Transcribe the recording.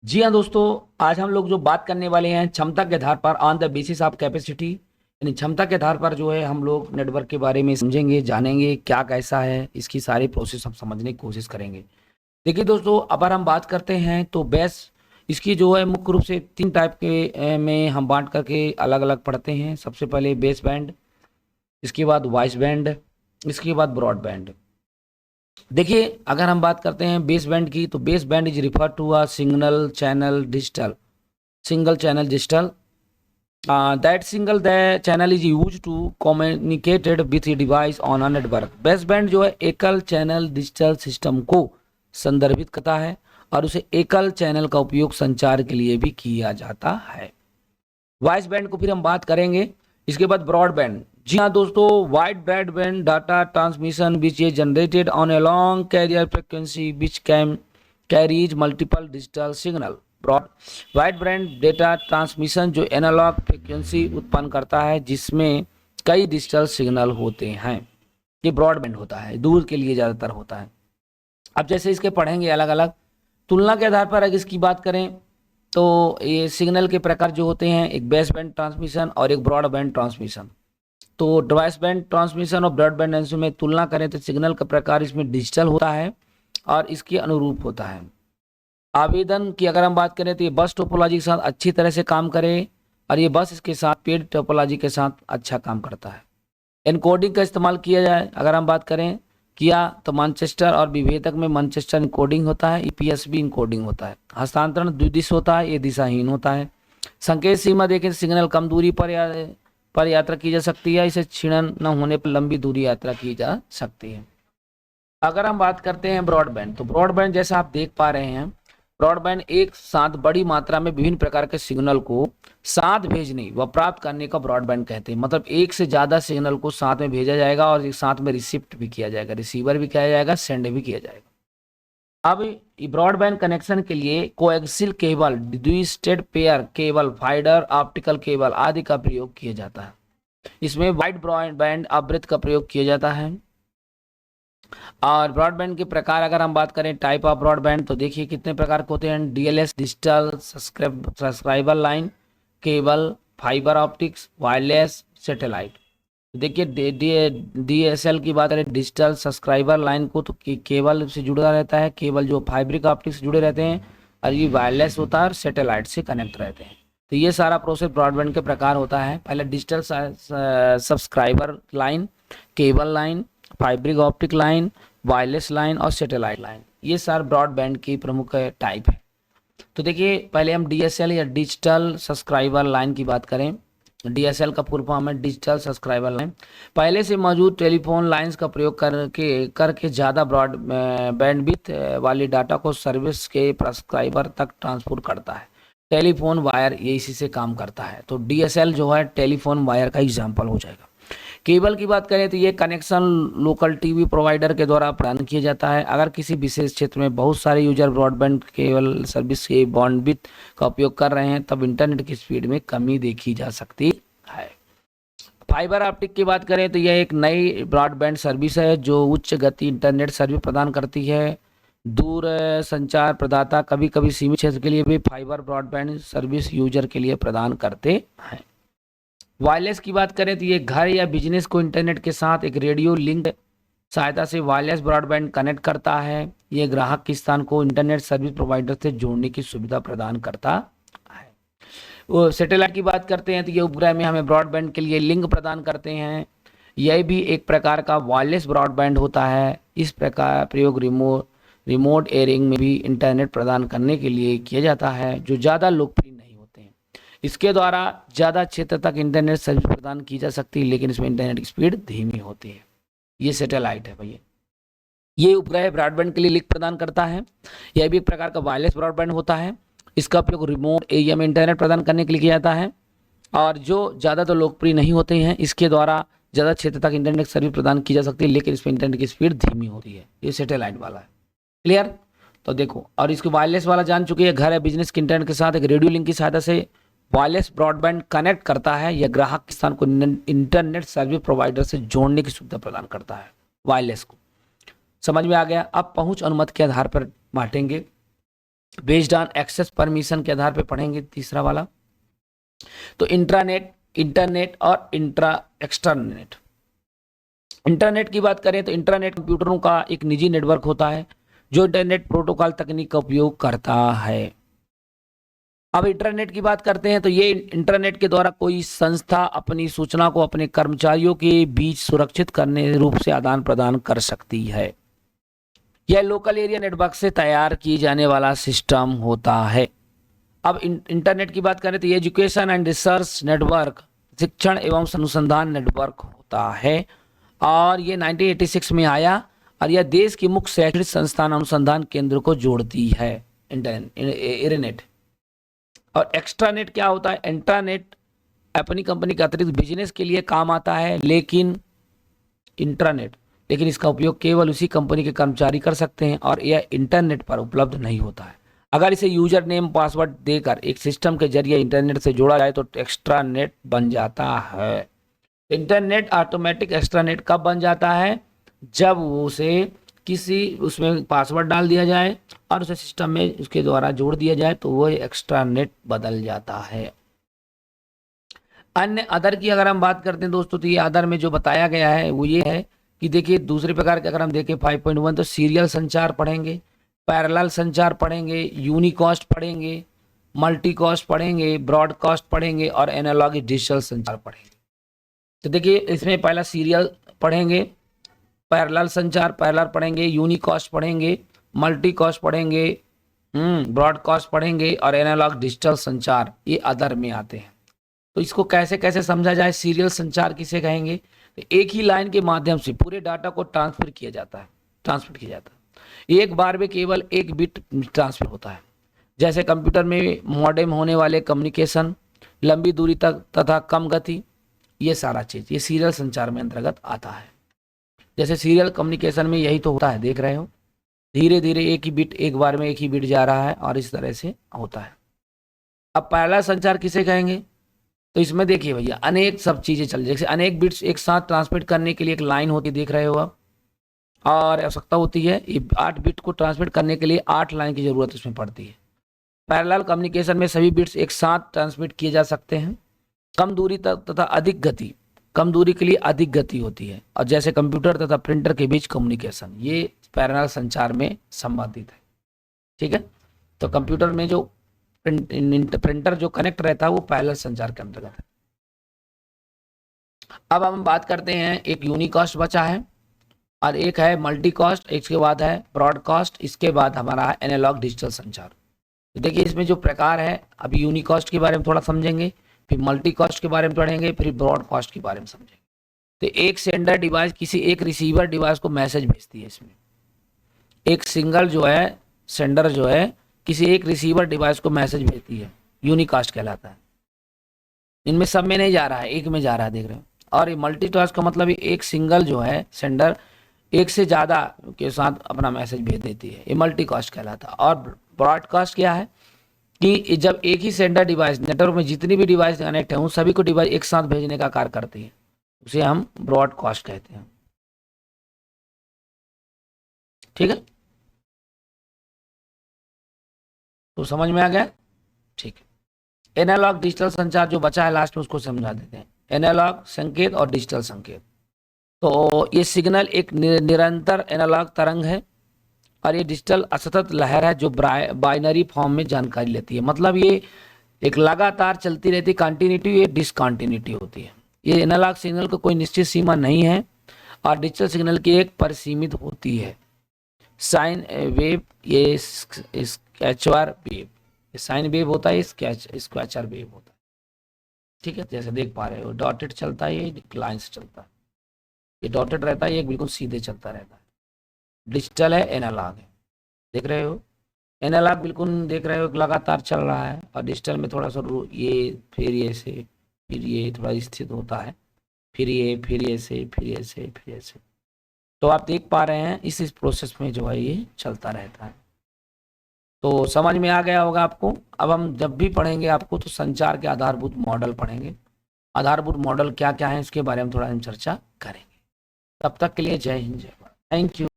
जी हाँ दोस्तों, आज हम लोग जो बात करने वाले हैं क्षमता के आधार पर on the basis of capacity, यानी क्षमता के आधार पर जो है हम लोग नेटवर्क के बारे में समझेंगे, जानेंगे क्या कैसा है, इसकी सारी प्रोसेस हम समझने की कोशिश करेंगे। देखिए दोस्तों, अगर हम बात करते हैं तो बेस इसकी जो है मुख्य रूप से तीन टाइप के में हम बांट करके अलग अलग पढ़ते हैं। सबसे पहले बेस बैंड, इसके बाद वॉइस बैंड, इसके बाद ब्रॉड बैंड। देखिए, अगर हम बात करते हैं बेस बैंड की, तो baseband is refer to a signal channel digital single channel digital that single the channel is used to communicated with a device on a network। Baseband जो है एकल चैनल डिजिटल सिस्टम को संदर्भित करता है और उसे एकल चैनल का उपयोग संचार के लिए भी किया जाता है। वॉइस बैंड को फिर हम बात करेंगे। इसके बाद ब्रॉडबैंड। जी हाँ दोस्तों, wide broadband data transmission which is generated on a long carrier frequency which can carries multiple digital signal. Broad wide band data transmission जो एनालॉग फ्रिक्वेंसी उत्पन्न करता है जिसमें कई डिजिटल सिग्नल होते हैं, ये ब्रॉडबैंड होता है, दूर के लिए ज़्यादातर होता है। अब जैसे इसके पढ़ेंगे अलग अलग तुलना के आधार पर अगर इसकी बात करें तो ये सिग्नल के प्रकार जो होते हैं, एक बेस बैंड ट्रांसमिशन और एक ब्रॉड बैंड ट्रांसमिशन। तो डिवाइस बैंड ट्रांसमिशन और ब्रॉड बैंड ट्रांसमिशन में तुलना करें तो सिग्नल का प्रकार इसमें डिजिटल होता है और इसके अनुरूप होता है। आवेदन की अगर हम बात करें तो ये बस टोपोलॉजी के साथ अच्छी तरह से काम करे और ये बस इसके साथ पेड टोपोलॉजी के साथ अच्छा काम करता है। एनकोडिंग का इस्तेमाल किया जाए अगर हम बात करें किया तो मानचेस्टर और विभेदक में मानचेस्टर इनकोडिंग होता है, ईपीएसबी इनकोडिंग होता है। हस्तांतरण द्विदिश होता है, ये दिशाहीन होता है। संकेत सीमा देखें, सिग्नल कम दूरी पर यात्रा की जा सकती है, इसे क्षीणन न होने पर लंबी दूरी यात्रा की जा सकती है। अगर हम बात करते हैं ब्रॉडबैंड, तो ब्रॉडबैंड जैसा आप देख पा रहे हैं, ब्रॉडबैंड एक साथ बड़ी मात्रा में विभिन्न प्रकार के सिग्नल को साथ भेजने व प्राप्त करने का ब्रॉडबैंड कहते हैं। मतलब एक से ज्यादा सिग्नल को साथ में भेजा जाएगा और एक साथ में रिसिप्ट भी किया जाएगा, रिसीवर भी किया जाएगा, सेंड भी किया जाएगा। अब ब्रॉडबैंड कनेक्शन के लिए coaxial cable, twisted pair cable, fibre optical cable आदि का प्रयोग किया जाता है। इसमें वाइड ब्रॉडबैंड आवृत्ति का प्रयोग किया जाता है। और ब्रॉडबैंड के प्रकार अगर हम बात करें टाइप ऑफ ब्रॉडबैंड, तो देखिए कितने प्रकार के होते हैं। DLS digital subscriber line, cable, fibre optics, wireless, satellite. देखिए डीएसएल की बात करें, डिजिटल सब्सक्राइबर लाइन को, तो केबल से जुड़ा रहता है, केबल जो फाइबर ऑप्टिक्स से जुड़े रहते हैं, और ये वायरलेस होता है और सैटेलाइट से कनेक्ट रहते हैं। तो ये सारा प्रोसेस ब्रॉडबैंड के प्रकार होता है। पहले digital subscriber line, cable line, fibre optic line, wireless line और सैटेलाइट लाइन, ये सारे ब्रॉडबैंड की प्रमुख टाइप है। तो देखिए पहले हम डीएसएल या डिजिटल सब्सक्राइबर लाइन की बात करें। डीएसएल का फुल फॉर्म है डिजिटल सब्सक्राइबर लाइन। पहले से मौजूद टेलीफोन लाइंस का प्रयोग करके ज़्यादा ब्रॉड बैंडविड्थ वाली डाटा को सर्विस के सब्सक्राइबर तक ट्रांसपोर्ट करता है। टेलीफोन वायर ये इसी से काम करता है। तो डीएसएल जो है टेलीफोन वायर का एग्जाम्पल हो जाएगा। केबल की बात करें तो ये कनेक्शन लोकल टीवी प्रोवाइडर के द्वारा प्रदान किया जाता है। अगर किसी विशेष क्षेत्र में बहुत सारे यूजर ब्रॉडबैंड केबल सर्विस के बैंडविड्थ का उपयोग कर रहे हैं तब इंटरनेट की स्पीड में कमी देखी जा सकती है। फाइबर ऑप्टिक की बात करें तो यह एक नई ब्रॉडबैंड सर्विस है जो उच्च गति इंटरनेट सर्विस प्रदान करती है। दूर संचार प्रदाता कभी कभी सीमित क्षेत्र के लिए भी फाइबर ब्रॉडबैंड सर्विस यूजर के लिए प्रदान करते हैं। वायरलेस की बात करें तो ये घर या बिजनेस को इंटरनेट के साथ एक रेडियो लिंक सहायता से वायरलेस ब्रॉडबैंड कनेक्ट करता है। ये ग्राहक के स्थान को इंटरनेट सर्विस प्रोवाइडर से जोड़ने की सुविधा प्रदान करता है। वो सैटेलाइट की बात करते हैं तो ये उपग्रह में हमें ब्रॉडबैंड के लिए लिंक प्रदान करते हैं। यह भी एक प्रकार का वायरलेस ब्रॉडबैंड होता है। इस प्रकार प्रयोग रिमोट एरिंग में भी इंटरनेट प्रदान करने के लिए किया जाता है जो ज़्यादा लोकप्रिय नहीं होते हैं। इसके द्वारा ज़्यादा क्षेत्र तक इंटरनेट सर्विस प्रदान की जा सकती है लेकिन इसमें इंटरनेट की स्पीड धीमी होती है। ये सैटेलाइट है भैया। ये उपग्रह ब्रॉडबैंड के लिए लिंक प्रदान करता है। यह भी एक प्रकार का वायरलेस ब्रॉडबैंड होता है। इसका उपयोग रिमोट एरिया में इंटरनेट प्रदान करने के लिए किया जाता है और जो ज़्यादा तो लोकप्रिय नहीं होते हैं। इसके द्वारा ज़्यादा क्षेत्र तक इंटरनेट सर्विस प्रदान की जा सकती है लेकिन इसमें इंटरनेट की स्पीड धीमी होती है। ये सैटेलाइट वाला है। क्लियर? तो देखो, और इसको वायरलेस वाला जान चुके हैं। घर या बिजनेस के इंटरनेट के साथ एक रेडियो लिंक की सहायता से वायरलेस ब्रॉडबैंड कनेक्ट करता है। यह ग्राहक के स्थान को इंटरनेट सर्विस प्रोवाइडर से जोड़ने की सुविधा प्रदान करता है। वायरलेस को समझ में आ गया। अब पहुंच अनुमति के आधार पर बांटेंगे। बेस्ड ऑन एक्सेस परमिशन के आधार पे पढ़ेंगे तीसरा वाला। तो इंट्रानेट, इंटरनेट और एक्सटर्नेट। इंटरनेट की बात करें तो इंटरनेट कंप्यूटरों का एक निजी नेटवर्क होता है जो इंटरनेट प्रोटोकॉल तकनीक का उपयोग करता है। अब इंटरनेट की बात करते हैं तो ये इंटरनेट के द्वारा कोई संस्था अपनी सूचना को अपने कर्मचारियों के बीच सुरक्षित करने रूप से आदान प्रदान कर सकती है। यह लोकल एरिया नेटवर्क से तैयार किए जाने वाला सिस्टम होता है। अब इंटरनेट की बात करें तो ये एजुकेशन एंड रिसर्च नेटवर्क, शिक्षण एवं अनुसंधान नेटवर्क होता है और ये 1986 में आया और यह देश की मुख्य शैक्षणिक संस्थान अनुसंधान केंद्र को जोड़ती है इंटरनेट। और एक्स्ट्रानेट क्या होता है? इंट्रानेट अपनी कंपनी के अतिरिक्त बिजनेस के लिए काम आता है, लेकिन इसका उपयोग केवल उसी कंपनी के कर्मचारी कर सकते हैं और यह इंटरनेट पर उपलब्ध नहीं होता है। अगर इसे यूजर नेम पासवर्ड देकर एक सिस्टम के जरिए इंटरनेट से जोड़ा जाए तो एक्स्ट्रानेट बन जाता है। इंटरनेट ऑटोमेटिक एक्स्ट्रानेट कब बन जाता है? जब उसे उसमें पासवर्ड डाल दिया जाए और उसे सिस्टम में उसके द्वारा जोड़ दिया जाए तो वो एक्स्ट्रानेट बदल जाता है। अन्य अदर की अगर हम बात करते हैं दोस्तों, तो ये अदर में जो बताया गया है वो ये है कि देखिए दूसरे प्रकार के अगर हम देखें 5.1 तो सीरियल संचार पढ़ेंगे, पैरेलल संचार पढ़ेंगे, यूनिकास्ट पढ़ेंगे, मल्टीकास्ट पढ़ेंगे, ब्रॉडकास्ट पढ़ेंगे और एनालॉग डिजिटल संचार पढ़ेंगे। तो देखिए इसमें पहला सीरियल पढ़ेंगे, पैरेलल संचार पैरेलल पढ़ेंगे, यूनिकास्ट पढ़ेंगे, मल्टीकास्ट पढ़ेंगे, ब्रॉडकास्ट पढ़ेंगे और एनालॉग डिजिटल संचार ये अदर में आते हैं। तो इसको कैसे कैसे समझा जाए? सीरियल संचार किसे कहेंगे? तो एक ही लाइन के माध्यम से पूरे डाटा को ट्रांसफर किया जाता है। एक बार में केवल एक बिट ट्रांसफर होता है। जैसे कंप्यूटर में मॉडेम होने वाले कम्युनिकेशन, लंबी दूरी तक तथा कम गति, ये सारा चीज ये सीरियल संचार में अंतर्गत आता है। जैसे सीरियल कम्युनिकेशन में यही तो होता है, देख रहे हो धीरे धीरे एक बार में एक ही बिट जा रहा है और इस तरह से होता है। अब पहला संचार किसे कहेंगे? तो इसमें देखिए भैया अनेक सब चीजें चल, जैसे अनेक बिट्स एक साथ ट्रांसमिट करने के लिए एक लाइन होती देख रहे हो आप, और आवश्यकता होती है 8 बिट को ट्रांसमिट करने के लिए 8 लाइन की जरूरत इसमें पड़ती है। पैरेलल कम्युनिकेशन में सभी बिट्स एक साथ ट्रांसमिट किए जा सकते हैं। कम दूरी तक तथा अधिक गति, कम दूरी के लिए अधिक गति होती है। और जैसे कंप्यूटर तथा प्रिंटर के बीच कम्युनिकेशन, ये पैरेलल संचार में संबंधित है। ठीक है, तो कंप्यूटर में जो प्रिंटर जो कनेक्ट रहता है वो पैरेलल संचार के अंतर्गत है। अब हम बात करते हैं, एक यूनिकास्ट बचा है और एक है मल्टीकास्ट, इसके बाद है ब्रॉडकास्ट, इसके बाद हमारा है एनालॉग डिजिटल संचार। तो देखिए इसमें जो प्रकार है, अभी यूनिकास्ट के बारे में थोड़ा समझेंगे, फिर मल्टीकास्ट के बारे में पढ़ेंगे, फिर ब्रॉडकास्ट के बारे में समझेंगे। तो एक सेंडर डिवाइस किसी एक रिसीवर डिवाइस को मैसेज भेजती है। इसमें एक सिंगल जो है सेंडर जो है किसी एक रिसीवर डिवाइस को मैसेज भेजती है, यूनिकास्ट कहलाता है। इनमें सब में नहीं जा रहा है, एक में जा रहा है, देख रहे हो। और ये मल्टीकास्ट का मतलब एक सिंगल जो है सेंडर एक से ज़्यादा के साथ अपना मैसेज भेज देती है, ये मल्टीकास्ट कहलाता है। और ब्रॉडकास्ट क्या है कि जब एक ही सेंडर डिवाइस नेटवर्क में जितनी भी डिवाइस कनेक्ट है उन सभी को डिवाइस एक साथ भेजने का कार्य करती है, उसे हम ब्रॉडकास्ट कहते हैं। ठीक है, तो समझ में आ गया? ठीक है। एनालॉग डिजिटल संचार जो बचा है लास्ट में उसको समझा देते हैं। एनालॉग संकेत और डिजिटल संकेत, तो ये सिग्नल एक निरंतर एनालॉग तरंग है और ये डिजिटल असतत लहर है जो बाइनरी फॉर्म में जानकारी लेती है। मतलब ये एक लगातार चलती रहती कंटिन्यूटी, ये डिसकंटिन्यूटी होती है। ये एनालॉग सिग्नल को कोई निश्चित सीमा नहीं है और डिजिटल सिग्नल की एक परिसीमित होती है। साइन वेव, ये स्केचर वेव, साइन वेव होता है, स्केचर वेव होता है। ठीक है, जैसे देख पा रहे हो डॉटेड चलता है, ये लाइन से चलता है, ये डॉटेड रहता है, ये बिल्कुल सीधे चलता रहता है। डिजिटल है, एनालॉग है, देख रहे हो। एनालॉग बिल्कुल देख रहे हो लगातार चल रहा है और डिजिटल में थोड़ा सा ये फिर ये से फिर ये थोड़ा स्थित होता है, फिर ये फिर ये से फिर ये से फिर ये से। तो आप देख पा रहे हैं इस प्रोसेस में जो है ये चलता रहता है। तो समझ में आ गया होगा आपको। अब हम जब भी पढ़ेंगे आपको तो संचार के आधारभूत मॉडल पढ़ेंगे। आधारभूत मॉडल क्या क्या है इसके बारे में थोड़ा हम चर्चा करेंगे। तब तक के लिए जय हिंद, जय भारत, थैंक यू।